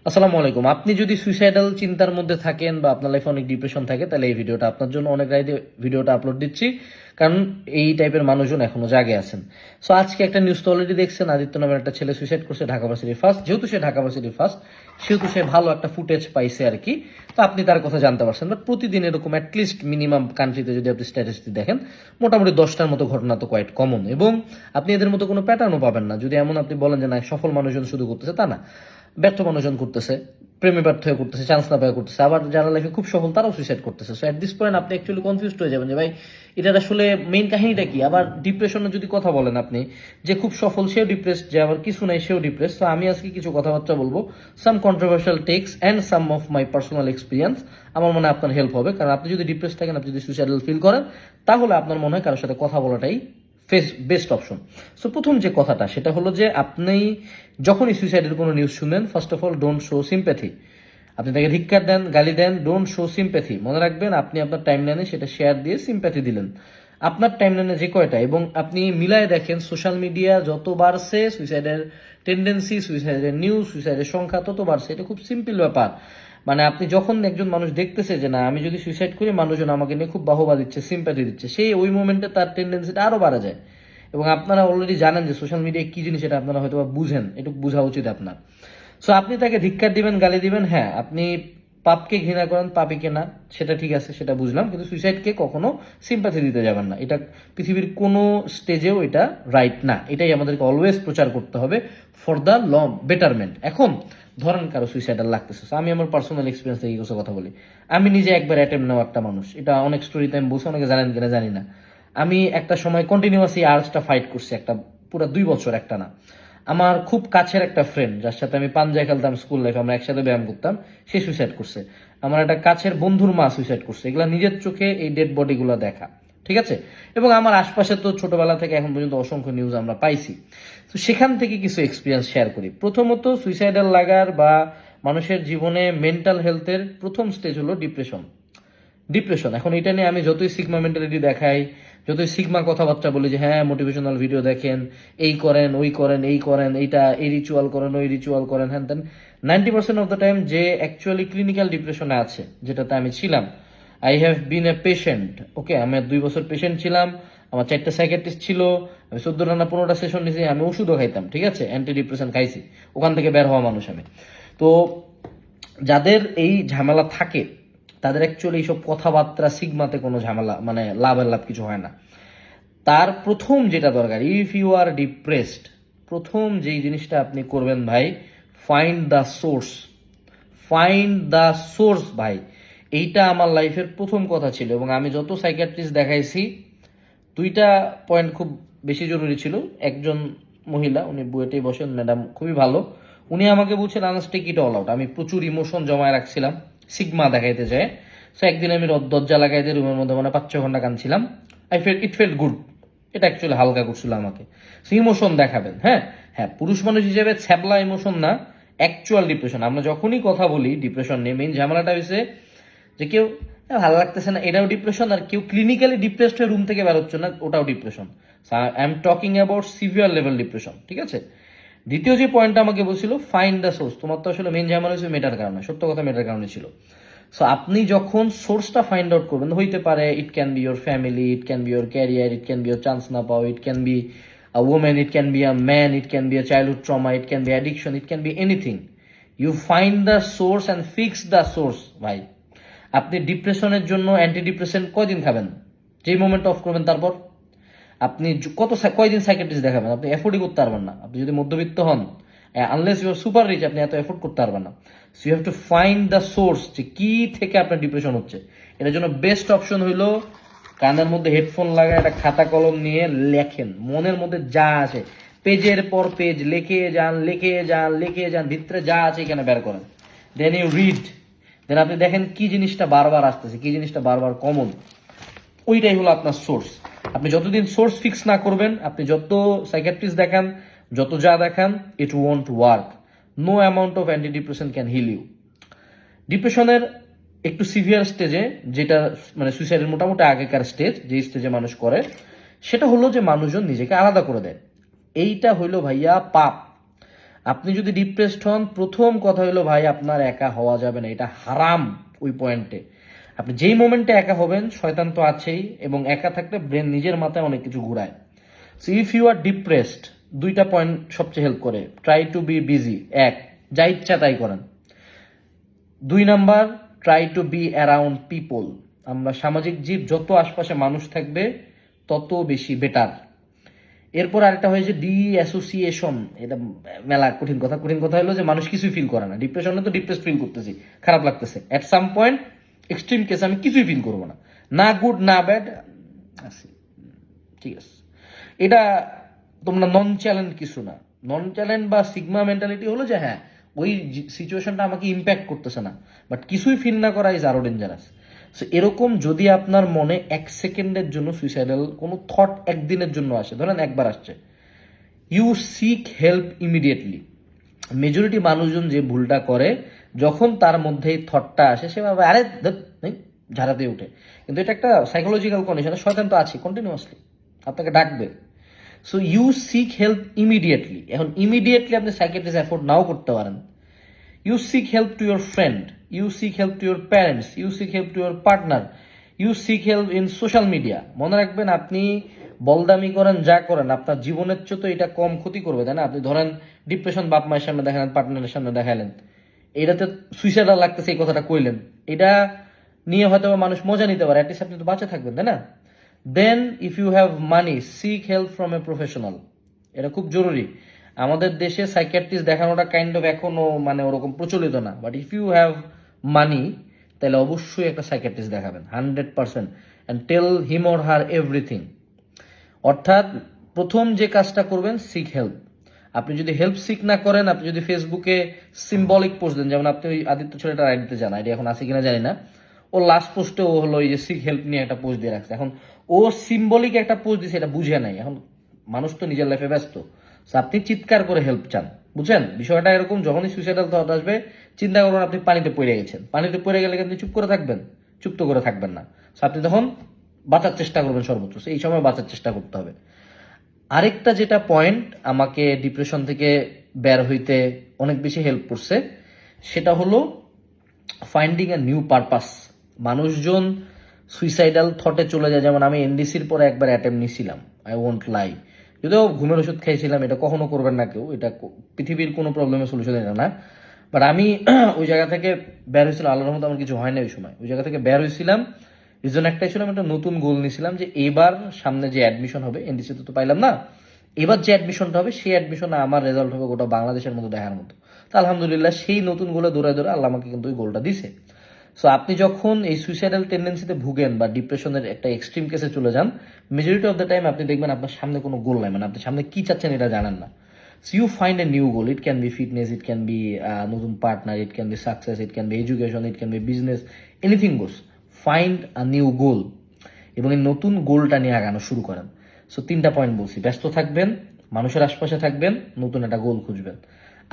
আসসালামু আলাইকুম। আপনি যদি সুইসাইডাল চিন্তার মধ্যে থাকেন বা আপনার লাইফে অনেক ডিপ্রেশন থাকে, তাহলে এই ভিডিওটা আপনার জন্য। অনেক রাইতে ভিডিওটা আপলোড দিচ্ছি, কারণ এই টাইপের মানুষজন এখনো জাগে আছেন। সো আজকে একটা নিউজ তো অলরেডি দেখছেন, আদিত্য নামের একটা ছেলে সুইসাইড করছে ঢাকা ভার্সিটির ফার্স্ট। যেহেতু সে ঢাকা ভার্সিটির ফার্স্ট, সেহেতু সে ভালো একটা ফুটেজ পাইছে আর কি। তো আপনি তার কথা জানতে পারছেন। বাট প্রতিদিন এরকম অ্যাটলিস্ট মিনিমাম কান্ট্রিতে যদি আপনি স্ট্যাটিস্টিক দেখেন, মোটামুটি 10টার মতো ঘটনা তো কোয়াইট কমন। এবং আপনি এদের মতো কোনো প্যাটার্নও পাবেন না। যদি এমন আপনি বলেন যে না, সফল মানুষজন শুধু করতেছে, তা না। ব্যর্থ মানুষজন করতেছে, প্রেমে ব্যর্থ হয়ে করতেছে, চান্স না পেয়ে করতেছে, আবার যারা লাইফে খুব সফল তারাও সুইসাইড করতেছে। সো অ্যাট দিস পয়েন্ট আপনি অ্যাকচুয়ালি কনফিউজড হয়ে যাবেন যে ভাই, এটার আসলে মেইন কাহিনীটা কি। আবার ডিপ্রেশনের যদি কথা বলেন আপনি, যে খুব সফল সেও ডিপ্রেসড, যে আবার কিছু নাই সেও ডিপ্রেসড। তো আমি আজকে কিছু কথাবার্তা বলবো, some controversial takes and some of my personal experience. আমার মনে হয় আপনার হেল্প হবে, কারণ আপনি যদি ডিপ্রেস থাকেন, আপনি যদি সুইসাইডাল ফিল করেন, তাহলে আপনার মনে হয় কারোর সাথে কথা বলাটাই বেস্ট অপশন। সো প্রথম যে কথাটা, সেটা হলো যে আপনি যখনই সুইসাইডের কোনো নিউজ শুনেন, first of all don't show sympathy. আপনি তাকে ধিক্কার দেন, গালি দেন, ডোন্ট শো সিম্প্যাথি। মনে রাখবেন, আপনি আপনার টাইমলাইনে সেটা শেয়ার দিয়ে সিম্প্যাথি দিলেন। আপনার টাইমলাইনে যে কয়টা, এবং আপনি মিলায় দেখেন, সোশ্যাল মিডিয়া যত বাড়ছে সুইসাইডের টেন্ডেন্সি, সুইসাইডের নিউজ, সুইসাইডের সংখ্যা তত বাড়ছে। এটা খুব সিম্পল ব্যাপার। মানে আপনি যখন একজন মানুষ দেখতেছে যে না, আমি যদি সুইসাইড করি মানুষজন আমাকে নিয়ে খুব বাহবা দিচ্ছে, সিম্প্যাথি দিচ্ছে, সেই ওই মোমেন্টে তার টেন্ডেন্সিটা আরো বাড়া যায়। এবং আপনারা অলরেডি জানেন যে সোশ্যাল মিডিয়া কি জিনিস, এটা আপনারা হয়তো বুঝেন, এটুকু বোঝা উচিত আপনার। সো আপনি তাকে ধিক্কার দিবেন, গালি দিবেন, হ্যাঁ আপনি পাপকে ঘৃণা করেন, পাপিকে না, সেটা ঠিক আছে, সেটা বুঝলাম। কিন্তু সুইসাইডকে কখনো সিম্প্যাথি দিতে যাবেন না। এটা পৃথিবীর কোনো স্টেজেও এটা রাইট না। এটাই আমাদেরকে অলওয়েজ প্রচার করতে হবে ফর দ্য লং বেটারমেন্ট। এখন ধরেন কারো সুইসাইডাল লাগতেছে, আমি আমার পার্সোনাল এক্সপিরিয়েন্স থেকে কিছু কথা বলি। আমি নিজে একবার অ্যাটেম্প নেওয়া একটা মানুষ, এটা অনেক স্টোরিতে আমি বলছি, অনেকে জানেন কিনা জানি না। আমি একটা সময় কন্টিনিউয়াসলি আর্টসটা ফাইট করছি, একটা পুরো 2 বছর একটা না। আমার খুব কাছের একটা ফ্রেন্ড, যার সাথে আমি পাঞ্জায় খেলতাম স্কুল লাইফে, আমরা একসাথে ব্যায়াম করতাম, সে সুইসাইড করছে। আমার একটা কাছের বন্ধুর মা সুইসাইড করছে। এগুলা নিজের চোখে এই ডেড বডিগুলো দেখা, ঠিক আছে। এবং আমার আশপাশে তো ছোটবেলা থেকে এখন পর্যন্ত অসংখ্য নিউজ আমরা পাইছি। তো সেখান থেকে কিছু এক্সপিরিয়েন্স শেয়ার করি। প্রথমত, সুইসাইডাল লাগার বা মানুষের জীবনে মেন্টাল হেলথের প্রথম স্টেজ হলো ডিপ্রেশন। ডিপ্রেশন, এখন এটা নিয়ে আমি যতই সিগমা মেন্টালিটি দেখাই, যতই সিগমা কথাবার্তা বলি যে হ্যাঁ মোটিভেশনাল ভিডিও দেখেন, এই করেন, ওই করেন, এই করেন, এইটা, এই রিচুয়াল করেন, ওই রিচুয়াল করেন, হ্যান তেন, 90% অফ দ্য টাইম যে অ্যাকচুয়ালি ক্লিনিক্যাল ডিপ্রেশনে আছে, যেটাতে আমি ছিলাম, I have been a patient. Okay, আমি 2 বছর পেশেন্ট ছিলাম, আমার 4টা সাইকিয়াট্রিস্ট ছিল, আমি 14টা না 15টা সেশন নিয়েছি, আমি ওষুধও খাইতাম, ঠিক আছে, অ্যান্টি ডিপ্রেশন খাইছি, ওখান থেকে বের হওয়া মানুষ আমি। তো যাদের এই ঝামেলা থাকে, তাদের অ্যাকচুয়ালি এইসব কথাবার্তা সিগমাতে কোনো ঝামেলা, মানে লাভের লাভ কিছু হয় না। তার প্রথম যেটা দরকার, ইফ ইউ আর ডিপ্রেসড, প্রথম যেই জিনিসটা আপনি করবেন ভাই, find the source. Find the source ভাই, এইটা আমার লাইফের প্রথম কথা ছিল। এবং আমি যত সাইকিয়াট্রিস্ট দেখাইছি, 2টা পয়েন্ট খুব বেশি জরুরি ছিল। একজন মহিলা, উনি বুয়েটেই বসেন, ম্যাডাম খুবই ভালো। উনি আমাকে বলছেন Anas take it all out. আমি প্রচুর ইমোশন জমায় রাখছিলাম, সিগমা দেখাইতে যায়। সো একদিন আমি দরজা লাগাই দিয়ে রুমের মধ্যে মানে 5-6 ঘন্টা কাঁদছিলাম। It felt good. এটা অ্যাকচুয়ালি হালকা করছিল আমাকে। সো ইমোশন দেখাবেন, হ্যাঁ হ্যাঁ, পুরুষ মানুষ হিসেবে ছ্যাবলা ইমোশন না, অ্যাকচুয়াল ডিপ্রেশন। আমরা যখনই কথা বলি ডিপ্রেশন নিয়ে, মেইন ঝামেলাটা হয়েছে যে কেউ ভালো লাগতেছে না, এটাও ডিপ্রেশন, আর কেউ ক্লিনিক্যালি ডিপ্রেসড হয়ে রুম থেকে বেরোচ্ছে না, ওটাও depression. I am talking about severe level depression, ঠিক আছে। দ্বিতীয় যে পয়েন্টটা আমাকে বলছিল, ফাইন্ড দ্য সোর্স। তোমার তো আসলে মেইন ঝামেলা হচ্ছে মেটার কারণে, সত্য কথা মেটার কারণে ছিল। সো আপনি যখন সোর্সটা ফাইন্ড আউট করবেন, হইতে পারে it can be your family, it can be your career, it can be your chance না পাও, it can be a women, it can be a man, it can be a childhood trauma, it can be addiction, it can be anything. You find the source and fix the source ভাই। আপনি ডিপ্রেশনের জন্য anti depressant কয়দিন খাবেন, যেই moment of করবেন তারপর আপনি কয়দিন সাইকিয়াট্রিস্ট দেখাবেন? আপনি এফোর্ডই করতে পারবেন না। আপনি যদি মধ্যবিত্ত হন, unless you are super rich, আপনি এত এফোর্ড করতে পারবেন না। So you have to find the source, যে কি থেকে আপনার ডিপ্রেশন হচ্ছে। এটার জন্য বেস্ট অপশন হইলো কানের মধ্যে হেডফোন লাগায় একটা খাতা কলম নিয়ে লেখেন, মনের মধ্যে যা আসে, পেজের পর পেজ লিখে যান, লিখে যান, লিখে যান, ভিতরে যা আছে এখানে বের করেন। দেন ইউ রিড, দেন আপনি দেখেন কি জিনিসটা বারবার আসতেছে, কি জিনিসটা বারবার কমন, ওইটাই হলো আপনার সোর্স। আপনি যতদিন সোর্স ফিক্স না করবেন, আপনি যত সাইকিয়াট্রিস্ট দেখান, যত যা দেখান, it won't work. No amount of anti depression can heal you. ডিপ্রেশনের একটু সিভিয়ার স্টেজে, যেটা মানে সুইসাইডের মোটামুটি আগেকার স্টেজ, যে স্টেজে মানুষ করে, সেটা হলো যে মানুষজন নিজেকে আলাদা করে দেয়। এইটা হইলো ভাইয়া পাপ। আপনি যদি ডিপ্রেসড হন, প্রথম কথা হলো ভাই আপনার একা হওয়া যাবে না, এটা হারাম। ওই পয়েন্টে আপনি যেই মোমেন্টে একা হবেন, শয়তান তো আছেই, এবং একা থাকলে ব্রেন নিজের মাথায় অনেক কিছু ঘুরায়। So if you are depressed, দুইটা পয়েন্ট সবচেয়ে হেল্প করে। ট্রাই টু বি বিজি, এক, যা ইচ্ছা তাই করেন। 2 number, try to be around people. আমরা সামাজিক জীব, যত আশপাশে মানুষ থাকবে তত বেশি বেটার। এরপর আরেকটা হয়েছে ডি অ্যাসোসিয়েশন। এটা মেলা কঠিন কথা। কঠিন কথা হলো যে মানুষ কিছুই ফিল করে না। ডিপ্রেশনে তো ডিপ্রেস ফিল করতেছি, খারাপ লাগতেছে। অ্যাট সাম পয়েন্ট, এক্সট্রিম কেসে আমি কিছুই ফিল করবো না, না গুড না ব্যাড, আছি, ঠিক আছে। এটা তোমরা নন চ্যালেঞ্জ কিছু না। নন চ্যালেঞ্জ বা সিগমা মেন্টালিটি হলো যে হ্যাঁ, ওই সিচুয়েশনটা আমাকে ইম্প্যাক্ট করতেছে না, বাট কিছুই ফিল না করা ইজ আরো ডেঞ্জারাস। সো এরকম যদি আপনার মনে 1 সেকেন্ডের জন্য সুইসাইডাল কোনো থট একদিনের জন্য আসে, ধরেন একবার আসছে, you seek help immediately. Majority মানুষজন যে ভুলটা করে, যখন তার মধ্যে এই থটটা আসে সে ভাবে আরে নেই, ঝাড়াতে উঠে। কিন্তু এটা একটা সাইকোলজিক্যাল কন্ডিশন, শয়তান তো আছে কন্টিনিউয়াসলি, আপনাকে ডাকবে। So you seek help immediately. এখন ইমিডিয়েটলি আপনি সাইকিয়াট্রিস্ট অ্যাফোর্ড নাও করতে পারেন। You seek help to your friend, you seek help to your parents, you seek help to your partner, you seek help in social media. মনে রাখবেন, আপনি বলদামি করেন যা করেন, আপনার জীবনের চেয়ে তো এটা কম ক্ষতি করবে, তাই না? আপনি ধরেন ডিপ্রেশন বাপ মায়ের সামনে দেখালেন, পার্টনারের সামনে দেখালেন, এটাতে সুইসাইডাল লাগতেছে এই কথাটা কইলেন, এটা নিয়ে হয়তো মানুষ মজা নিতে পারে, অ্যাটলিস্ট আপনি তো বাঁচে থাকবেন, তাই না? Then if you have money, seek help from a professional. এটা খুব জরুরি। আমাদের দেশে সাইকিয়াট্রিস্ট দেখানোটা কাইন্ড অফ এখনো মানে ওরকম প্রচলিত না, but if you have money তাহলে অবশ্যই একটা সাইকিয়াট্রিস্ট দেখাবেন 100%, and tell him or her everything. অর্থাৎ প্রথম যে কাজটা করবেন, সিক হেল্প। আপনি যদি হেল্প সিক না করেন, আপনি যদি ফেসবুকে সিম্বলিক পোস্ট দেন, যেমন আপনি ওই আদিত্য ছেলেটার আইডিতে যান, আইডি এখন আছে কিনা জানি না, ও লাস্ট পোস্টে ও হলো এই যে সিক হেল্প নিয়ে একটা পোস্ট দিয়ে রাখছে। এখন ও সিম্বলিক একটা পোস্ট দিছে, এটা বুঝে নাই। এখন মানুষ তো নিজের লাইফে ব্যস্ত, So আপনি চিৎকার করে হেল্প চান, বুঝছেন বিষয়টা এরকম। যখনই সুইসাইডাল থট আসবে, চিন্তা করুন আপনি পানিতে পড়ে গেছেন। পানিতে পড়ে গেলে কিন্তু চুপ করে থাকবেন? চুপ তো করে থাকবেন না। So আপনি তখন বাঁচার চেষ্টা করবেন সর্বোচ্চ। So এই সময় বাঁচার চেষ্টা করতে হবে। আরেকটা যেটা পয়েন্ট আমাকে ডিপ্রেশন থেকে বের হইতে অনেক বেশি হেল্প করছে, সেটা হলো ফাইন্ডিং এ নিউ পারপাস। মানুষজন সুইসাইডাল থটে চলে যায়, যেমন আমি এনডিসির পরে একবার অ্যাটেম্প নিয়েছিলাম, আই ওয়ন্ট লাই, যদিও ঘুমের ওষুধ খাইছিলাম। এটা কখনো করবেন না কেউ, এটা পৃথিবীর কোনো প্রবলেমের সলিউশন এটা না। বাট আমি ওই জায়গা থেকে বের হয়েছিলাম, আল্লাহর মতো আমার কিছু হয় না ওই সময়। ওই জায়গা থেকে বের হয়েছিলাম, রিজন একটাই ছিল, আমি একটা নতুন গোল নিয়েছিলাম যে এবার সামনে যে অ্যাডমিশন হবে, এনডিসিতে তো পাইলাম না, এবার যে অ্যাডমিশনটা হবে সেই অ্যাডমিশনে আমার রেজাল্ট হবে গোটা বাংলাদেশের মতো দেখার মতো। তো আলহামদুলিল্লাহ সেই নতুন গোলে দৌড়ায় দৌড়ে আল্লাহ আমাকে কিন্তু ওই গোলটা দিছে। সো আপনি যখন এই সুইসাইডাল টেন্ডেন্সিতে ভুগেন বা ডিপ্রেশনের একটা এক্সট্রিম কেসে চলে যান, মেজরিটি অফ দ্য টাইম আপনি দেখবেন আপনার সামনে কোনো গোল নাই, মানে আপনি সামনে কি চাচ্ছেন এটা জানেন না। So you find a new goal. It can be fitness, it can be নতুন partner, it can be success, it can be education, it can be business, anything goes. Find a new goal এবং এই নতুন গোলটা নিয়ে আগানো শুরু করেন। So 3টা পয়েন্ট বলছি, ব্যস্ত থাকবেন, মানুষের আশপাশে থাকবেন, নতুন একটা গোল খুঁজবেন।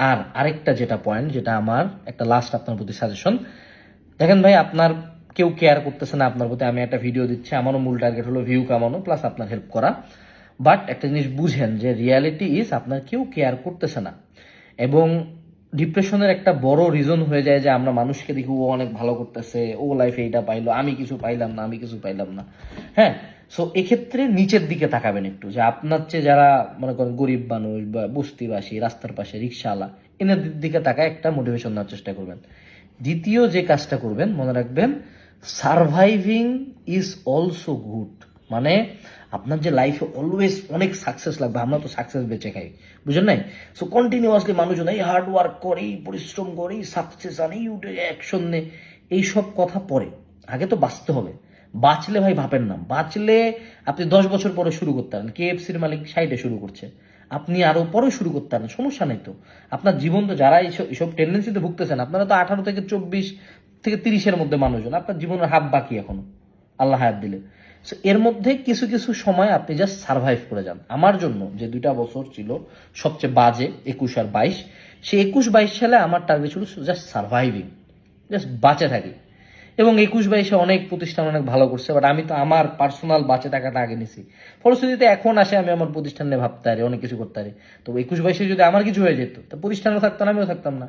আর আরেকটা যেটা পয়েন্ট, যেটা আমার একটা লাস্ট আপনার প্রতি সাজেশন, দেখেন ভাই, আপনার কেউ কেয়ার করতেছে না আপনার প্রতি। আমি একটা ভিডিও দিচ্ছি, আমারও মূল টার্গেট হলো ভিউ কামানো প্লাস আপনার হেল্প করা। বাট একটা জিনিস বুঝেন যে রিয়ালিটি ইজ আপনার কেউ কেয়ার করতেছে না। এবং ডিপ্রেশনের একটা বড় রিজন হয়ে যায় যে আমরা মানুষকে দেখি ও অনেক ভালো করতেছে, ও লাইফে এইটা পাইলো, আমি কিছু পাইলাম না, আমি কিছু পাইলাম না। হ্যাঁ, সো এক্ষেত্রে নিচের দিকে তাকাবেন একটু, যে আপনার চেয়ে যারা মনে করেন গরিব মানুষ বা বস্তিবাসী, রাস্তার পাশে রিক্সাওয়ালা, এদের দিকে তাকায় একটা মোটিভেশন নেওয়ার চেষ্টা করবেন। দ্বিতীয় যে কাজটা করবেন, মনে রাখবেন, সারভাইভিং ইজ অলসো গুড। মানে আপনার যে লাইফে অলওয়েজ অনেক সাকসেস লাগবে, আমরা তো সাকসেস বেঁচে খাই, বুঝেন নাই? সো কন্টিনিউয়াসলি মানুষজন এই হার্ড ওয়ার্ক করে, পরিশ্রম করে, সাকসেস আনে, উঠে অ্যাকশন নে, এইসব কথা পরে, আগে তো বাঁচতে হবে। বাঁচলে ভাই ভাবেন না, বাঁচলে আপনি 10 বছর পরে শুরু করতে পারেন। কেএফসির মালিক 60-এ শুরু করছে, আপনি আরো পরে শুরু করতে পারেন, সমস্যা নেই তো। আপনার জীবন তো, যারা এইসব টেন্ডেন্সিতে ভুগতেছেন, আপনারা তো 18 থেকে 24 থেকে 30-এর মধ্যে মানুষজন, আপনার জীবনের হাফ বাকি এখনো, আল্লাহ হায়াত দিলে। সো এর মধ্যে কিছু কিছু সময় আপনি জাস্ট সার্ভাইভ করে যান। আমার জন্য যে 2টা বছর ছিল সবচেয়ে বাজে, 21 আর 22, সেই 21-22 সালে আমার টার্গেট ছিল জাস্ট সার্ভাইভিং, জাস্ট বাঁচে থাকি। এবং 21-22 অনেক প্রতিষ্ঠান অনেক ভালো করছে, বাট আমি তো আমার পার্সোনাল বাঁচে টাকাটা আগে নিছি। ফলশ্রুতিতে এখন আসে আমি আমার প্রতিষ্ঠান নিয়ে ভাবতে পারি, অনেক কিছু করতে পারি। তো 21-22 যদি আমার কিছু হয়ে যেত, তো প্রতিষ্ঠানও থাকতো না, আমিও থাকতাম না।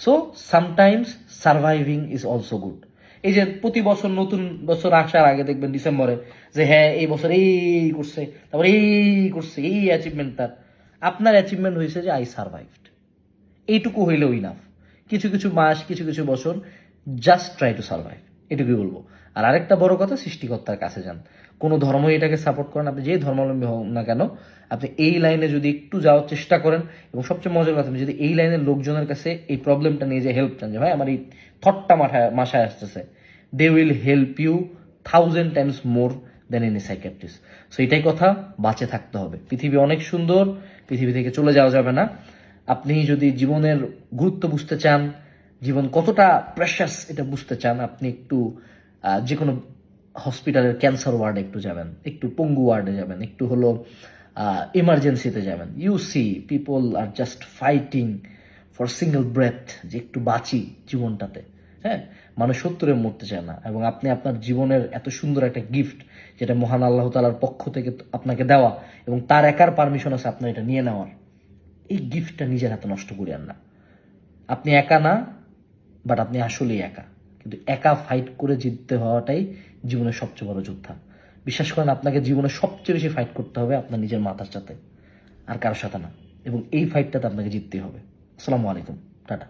So sometimes surviving is also good. এই যে প্রতি বছর নতুন বছর আসার আগে দেখবেন ডিসেম্বরে যে হ্যাঁ এই বছর এই করছে, তারপর এই করছে, এই অ্যাচিভমেন্ট তার। আপনার অ্যাচিভমেন্ট হয়েছে যে আই সার্ভাইভড, এইটুকু হইলেও ইনাফ। কিছু কিছু মাস, কিছু কিছু বছর জাস্ট ট্রাই টু সার্ভাইভ, এটুকুই বলবো। আর আরেকটা বড় কথা, সৃষ্টিকর্তার কাছে যান। কোনো ধর্মই এটাকে সাপোর্ট করেন, আপনি যে ধর্মাবলম্বী হন না কেন, আপনি এই লাইনে যদি একটু যাওয়ার চেষ্টা করেন, এবং সবচেয়ে মজার কথা, আপনি যদি এই লাইনের লোকজনের কাছে এই প্রবলেমটা নিয়ে যে হেল্প চান, যে ভাই আমার এই থটটা মাথায় আসতেছে, they will help you 1000 times more than any psychiatrist. So এটাই কথা, বাঁচে থাকতে হবে। পৃথিবী অনেক সুন্দর, পৃথিবী থেকে চলে যাওয়া যাবে না। আপনি যদি জীবনের গুরুত্ব বুঝতে চান, জীবন কতটা প্রেশাস এটা বুঝতে চান, আপনি একটু যে কোনো হসপিটালের ক্যান্সার ওয়ার্ডে একটু যাবেন, একটু পঙ্গু ওয়ার্ডে যাবেন, একটু হলো ইমার্জেন্সিতে যাবেন। You see people are just fighting for single breath, যে একটু বাঁচি জীবনটাতে। হ্যাঁ, মানুষ 70-এ মরতে চায় না। এবং আপনি আপনার জীবনের এত সুন্দর একটা গিফট, যেটা মহান আল্লাহ তাআলার পক্ষ থেকে আপনাকে দেওয়া, এবং তার একার পারমিশন আছে আপনার এটা নিয়ে নেওয়ার, এই গিফটটা নিজের হাতে নষ্ট করিয়েন না। আপনি একা না, বাট আপনি আসলেই একা। কিন্তু একা ফাইট করে জিততে হওয়াটাই জীবনের সবচেয়ে বড় যোদ্ধা। বিশ্বাস করেন, আপনাকে জীবনে সবচেয়ে বেশি ফাইট করতে হবে আপনার নিজের মাথার সাথে, আর কারোর সাথে না। এবং এই ফাইটটাতে আপনাকে জিততেই হবে। আসসালামু আলাইকুম, টাটা।